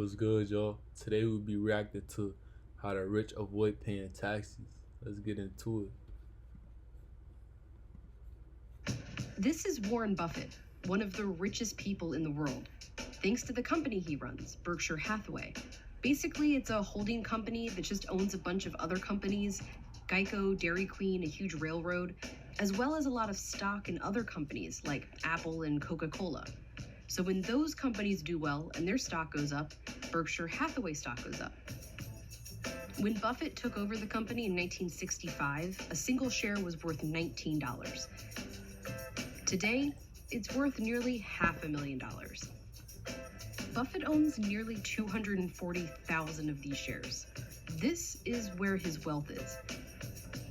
What's good, y'all? Today we'll be reacting to how the rich avoid paying taxes. Let's get into it. This is Warren Buffett, one of the richest people in the world, thanks to the company he runs, Berkshire Hathaway. Basically, it's a holding company that just owns a bunch of other companies, Geico, Dairy Queen, a huge railroad, as well as a lot of stock in other companies like Apple and Coca-Cola. So when those companies do well and their stock goes up, Berkshire Hathaway stock goes up. When Buffett took over the company in 1965, a single share was worth $19. Today, it's worth nearly $500,000. Buffett owns nearly 240,000 of these shares. This is where his wealth is.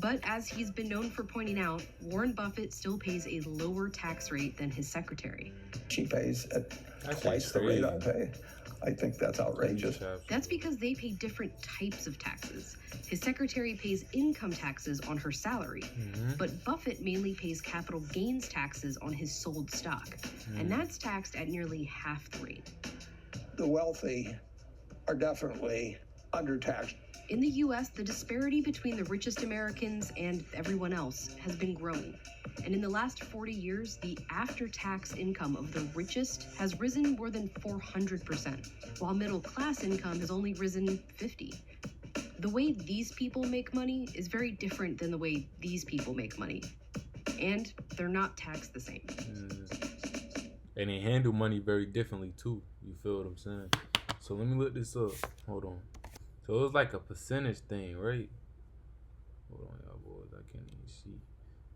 But as he's been known for pointing out, Warren Buffett still pays a lower tax rate than his secretary. She pays at twice the rate I pay. I think that's outrageous. That's because they pay different types of taxes. His secretary pays income taxes on her salary, but Buffett mainly pays capital gains taxes on his sold stock, and that's taxed at nearly half the rate. The wealthy are definitely undertaxed. In the US, the disparity between the richest Americans and everyone else has been growing. And in the last 40 years, the after-tax income of the richest has risen more than 400%, while middle-class income has only risen 50%. The way these people make money is very different than the way these people make money. And they're not taxed the same. And they handle money very differently too. You feel what I'm saying? So let me look this up. Hold on. So it was like a percentage thing, right? Hold on, y'all boys. I can't even see.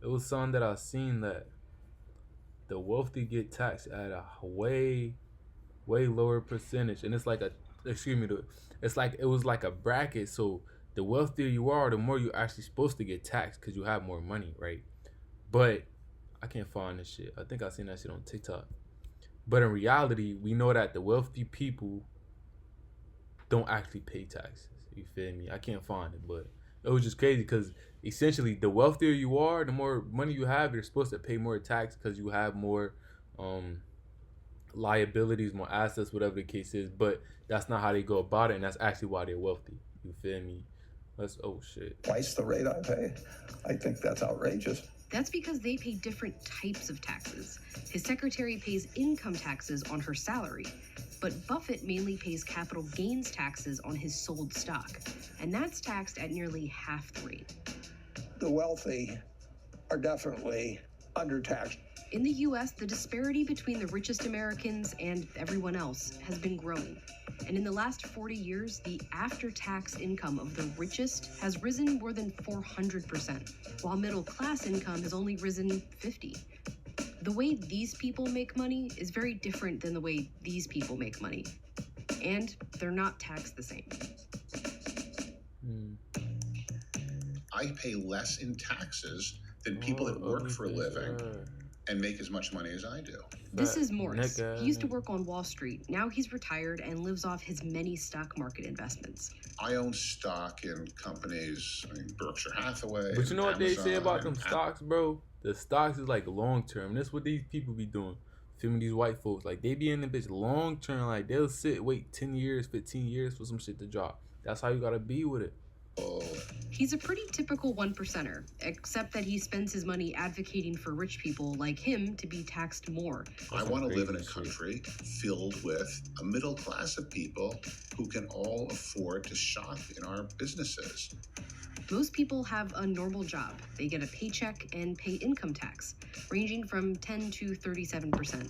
It was something that I seen that the wealthy get taxed at a way lower percentage, and it's like it was like a bracket. So the wealthier you are, the more you're actually supposed to get taxed because you have more money, right? But I can't find this shit. I think I seen that shit on TikTok. But in reality, we know that the wealthy people don't actually pay taxes. You feel me? I can't find it, but it was just crazy because essentially the wealthier you are, the more money you have, you're supposed to pay more tax because you have more liabilities, more assets, whatever the case is. But that's not how they go about it, and that's actually why they're wealthy. You feel me? Oh shit. Twice the rate I pay. I think that's outrageous. That's because they pay different types of taxes. His secretary pays income taxes on her salary, but Buffett mainly pays capital gains taxes on his sold stock, and that's taxed at nearly half the rate. The wealthy are definitely undertaxed. In the US, the disparity between the richest Americans and everyone else has been growing. And in the last 40 years, the after-tax income of the richest has risen more than 400%, while middle-class income has only risen 50%. The way these people make money is very different than the way these people make money. And they're not taxed the same. I pay less in taxes than people that work for a living and make as much money as I do. This is Morris. He used to work on Wall Street. Now he's retired and lives off his many stock market investments. I own stock in companies, Berkshire Hathaway. But you know what they say about them and stocks, bro? The stocks is like long term. That's what these people be doing. Feel me? These white folks, like they be in the bitch long term. Like they'll wait 10 years, 15 years for some shit to drop. That's how you gotta be with it. He's a pretty typical one-percenter, except that he spends his money advocating for rich people like him to be taxed more. I want to live in a country filled with a middle class of people who can all afford to shop in our businesses. Most people have a normal job. They get a paycheck and pay income tax, ranging from 10 to 37%.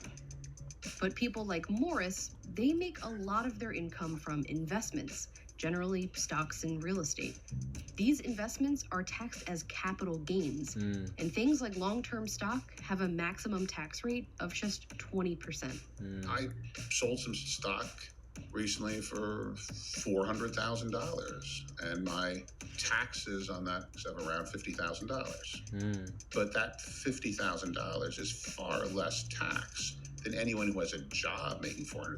But people like Morris, they make a lot of their income from investments, generally stocks and real estate. These investments are taxed as capital gains, and things like long-term stock have a maximum tax rate of just 20%. I sold some stock recently for $400,000, and my taxes on that is of around $50,000. But that $50,000 is far less tax than anyone who has a job making $400,000 a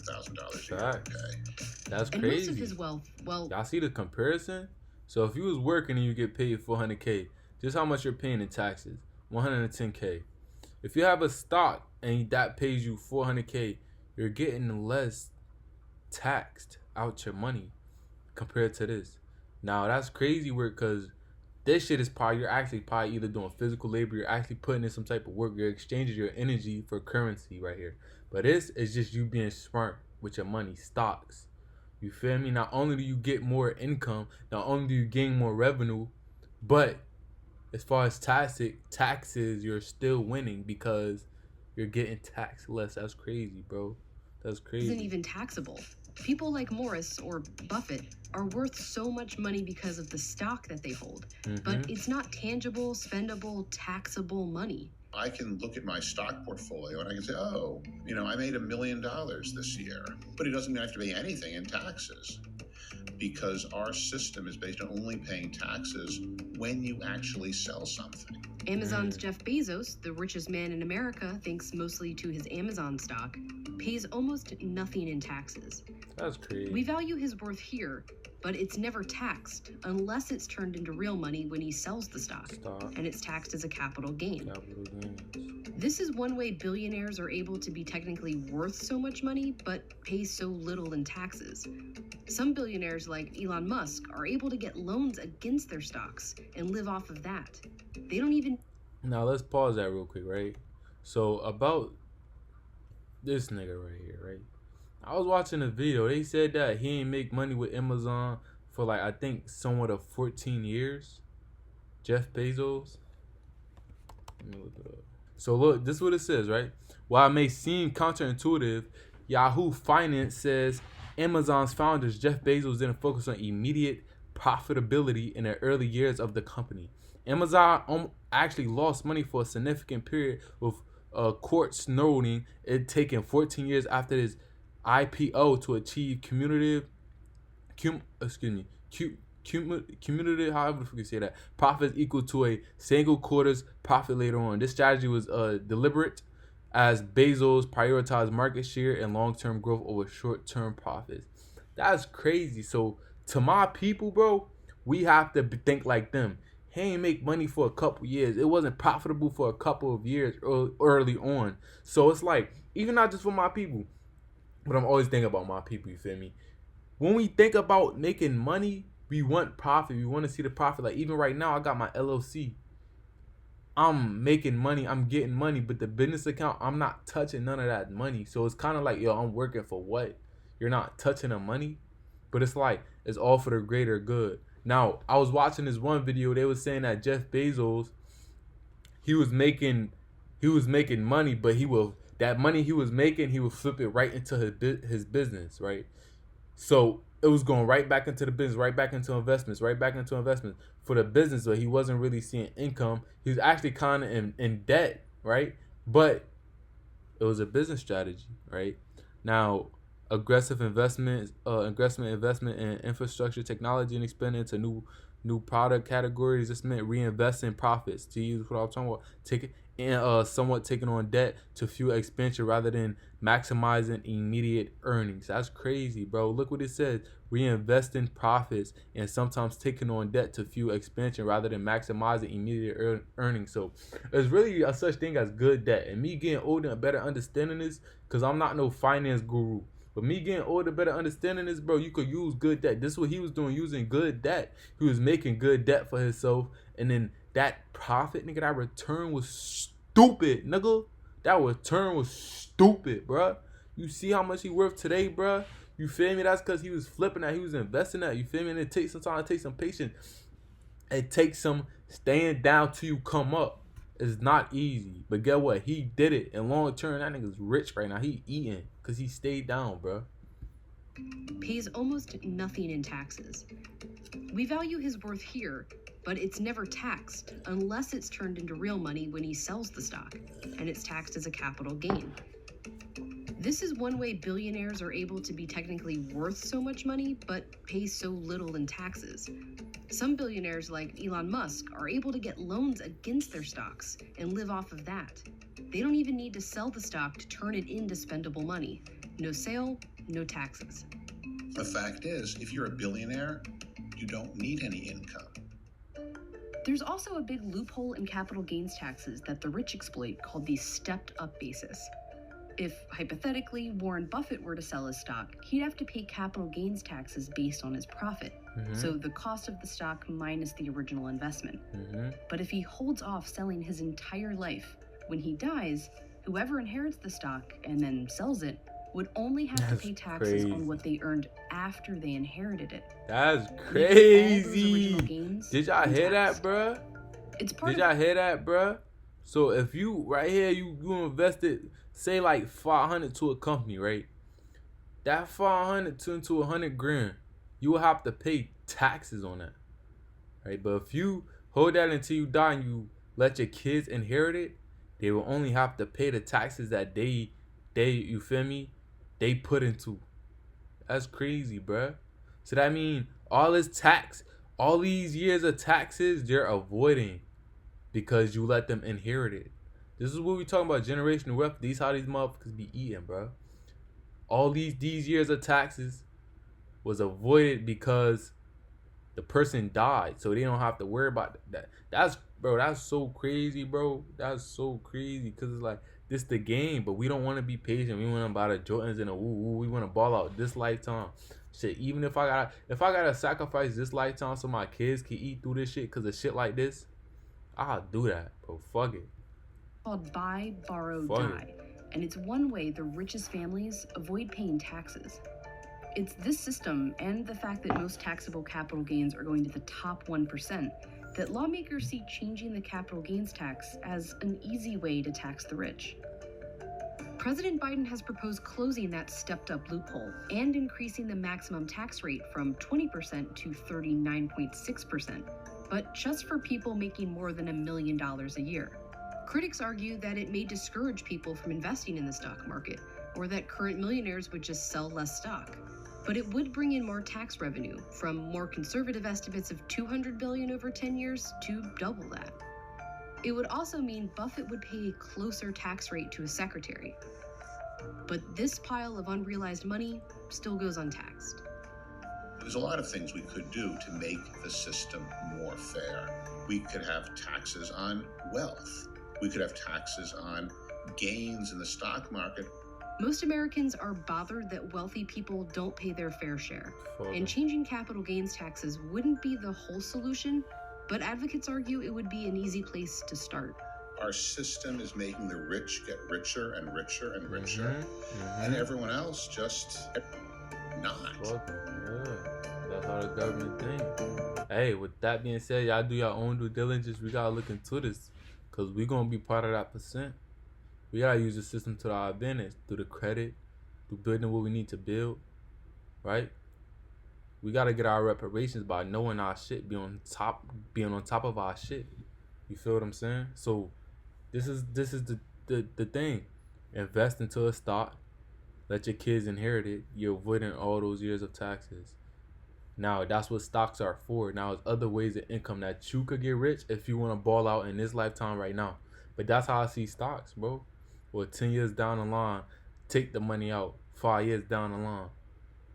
year would pay. That's and crazy. Most of his wealth, y'all see the comparison? So if you was working and you get paid $400K, just how much you're paying in taxes? $110K. If you have a stock and that pays you $400K, you're getting less taxed out your money compared to this. Now that's crazy work because this shit is probably you're actually probably either doing physical labor, you're actually putting in some type of work, you're exchanging your energy for currency right here. But this is just you being smart with your money, stocks. You feel me? Not only do you get more income, not only do you gain more revenue, but as far as taxes, you're still winning because you're getting taxed less. That's crazy, bro. That's crazy. Isn't even taxable. People like Morris or Buffett are worth so much money because of the stock that they hold, but it's not tangible, spendable, taxable money. I can look at my stock portfolio and I can say, oh, I made $1 million this year, but it doesn't mean I have to pay anything in taxes because our system is based on only paying taxes when you actually sell something. Amazon's Jeff Bezos, the richest man in America thanks mostly to his Amazon stock, pays almost nothing in taxes. That's crazy. We value his worth here, but it's never taxed unless it's turned into real money when he sells the stock. And it's taxed as a capital gain. This is one way billionaires are able to be technically worth so much money, but pay so little in taxes. Some billionaires like Elon Musk are able to get loans against their stocks and live off of that. They don't even... Now let's pause that real quick, right? So about this nigga right here, right? I was watching a video. They said that he ain't make money with Amazon for like, I think somewhat of 14 years. Jeff Bezos. Let me look it up. So look, this is what it says, right? While it may seem counterintuitive, Yahoo Finance says Amazon's founders Jeff Bezos didn't focus on immediate profitability in the early years of the company. Amazon actually lost money for a significant period, with courts noting it taking 14 years after his IPO to achieve cumulative, however you can say that, profits equal to a single quarter's profit later on. This strategy was deliberate, as Bezos prioritized market share and long-term growth over short-term profits. That's crazy. So to my people, bro, we have to think like them. He ain't make money for a couple years. It wasn't profitable for a couple of years early on. So it's like, even not just for my people, but I'm always thinking about my people, you feel me? When we think about making money, we want profit. We want to see the profit. Like even right now, I got my LLC. I'm making money. I'm getting money. But the business account, I'm not touching none of that money. So it's kind of like, yo, I'm working for what? You're not touching the money? But it's like, it's all for the greater good. Now, I was watching this one video. They were saying that Jeff Bezos, he was making money, but that money he was making, he would flip it right into his business, right? So it was going right back into the business, right back into investments for the business, but he wasn't really seeing income. He was actually kind of in debt, right? But it was a business strategy, right? Now, aggressive investment in infrastructure, technology, and expanding into new product categories. This meant reinvesting profits, to use what I was talking about, somewhat taking on debt to fuel expansion rather than maximizing immediate earnings. That's crazy, bro. Look what it says: reinvesting profits and sometimes taking on debt to fuel expansion rather than maximizing immediate earnings. So there's really a such thing as good debt. And me getting older and better understanding this, because I'm not no finance guru, but me getting older, better understanding this, bro, you could use good debt. This is what he was doing, using good debt. He was making good debt for himself. And then that profit, nigga, that return was stupid, nigga. That return was stupid, bro. You see how much he worth today, bro? You feel me? That's because he was flipping that. He was investing that. You feel me? And it takes some time. It takes some patience. It takes some staying down till you come up. It's not easy. But get what? He did it. And long term, that nigga's rich right now. He eating because he stayed down, bro. Pays almost nothing in taxes. We value his worth here, but it's never taxed unless it's turned into real money when he sells the stock, and it's taxed as a capital gain. This is one way billionaires are able to be technically worth so much money, but pay so little in taxes. Some billionaires like Elon Musk are able to get loans against their stocks and live off of that. They don't even need to sell the stock to turn it into spendable money. No sale, no taxes. The fact is, if you're a billionaire, you don't need any income. There's also a big loophole in capital gains taxes that the rich exploit called the stepped up basis. If, hypothetically, Warren Buffett were to sell his stock, he'd have to pay capital gains taxes based on his profit. So the cost of the stock minus the original investment. But if he holds off selling his entire life, when he dies, whoever inherits the stock and then sells it would only have to pay taxes on what they earned after they inherited it. That's crazy. All those original gains Did y'all hear that, bruh? It's part Did y'all hear that, bruh? So if you, right here, you invested, say like 500 to a company, right? That 500 to 100 grand, you will have to pay taxes on that, right? But if you hold that until you die and you let your kids inherit it, they will only have to pay the taxes that they you feel me, they put into. That's crazy, bruh. So that means all this tax, all these years of taxes, they're avoiding because you let them inherit it. This is what we talking about, generational wealth. These how these motherfuckers be eating, bruh. All these years of taxes was avoided because the person died, so they don't have to worry about that. That's so crazy, bro. That's so crazy because it's like this the game, but we don't want to be patient. We want to buy the Jordans and the woo. We want to ball out this lifetime. Shit, even if I gotta sacrifice this lifetime so my kids can eat through this shit because of shit like this, I'll do that, bro. Fuck it. Called buy, borrow, die, and it's one way the richest families avoid paying taxes. It's this system and the fact that most taxable capital gains are going to the top 1% that lawmakers see changing the capital gains tax as an easy way to tax the rich. President Biden has proposed closing that stepped-up loophole and increasing the maximum tax rate from 20% to 39.6%, but just for people making more than $1 million a year. Critics argue that it may discourage people from investing in the stock market, or that current millionaires would just sell less stock. But it would bring in more tax revenue, from more conservative estimates of $200 billion over 10 years to double that. It would also mean Buffett would pay a closer tax rate to his secretary. But this pile of unrealized money still goes untaxed. There's a lot of things we could do to make the system more fair. We could have taxes on wealth. We could have taxes on gains in the stock market. Most Americans are bothered that wealthy people don't pay their fair share. And changing capital gains taxes wouldn't be the whole solution, but advocates argue it would be an easy place to start. Our system is making the rich get richer and richer and richer, and everyone else just not. That's how the government thinks. Hey, with that being said, y'all do your own due diligence. We gotta look into this, cause we gonna be part of that percent. We gotta use the system to our advantage through the credit, through building what we need to build, right? We gotta get our reparations by knowing our shit, being on top of our shit. You feel what I'm saying? So this is the thing. Invest into a stock, let your kids inherit it. You're avoiding all those years of taxes. Now that's what stocks are for. Now there's other ways of income that you could get rich if you want to ball out in this lifetime right now. But that's how I see stocks, bro. Or 10 years down the line, take the money out. 5 years down the line.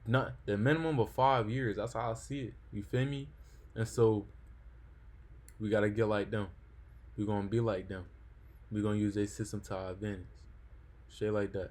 Not the minimum of 5 years. That's how I see it. You feel me? And so we gotta get like them. We're gonna be like them. We're gonna use their system to our advantage. Shit like that.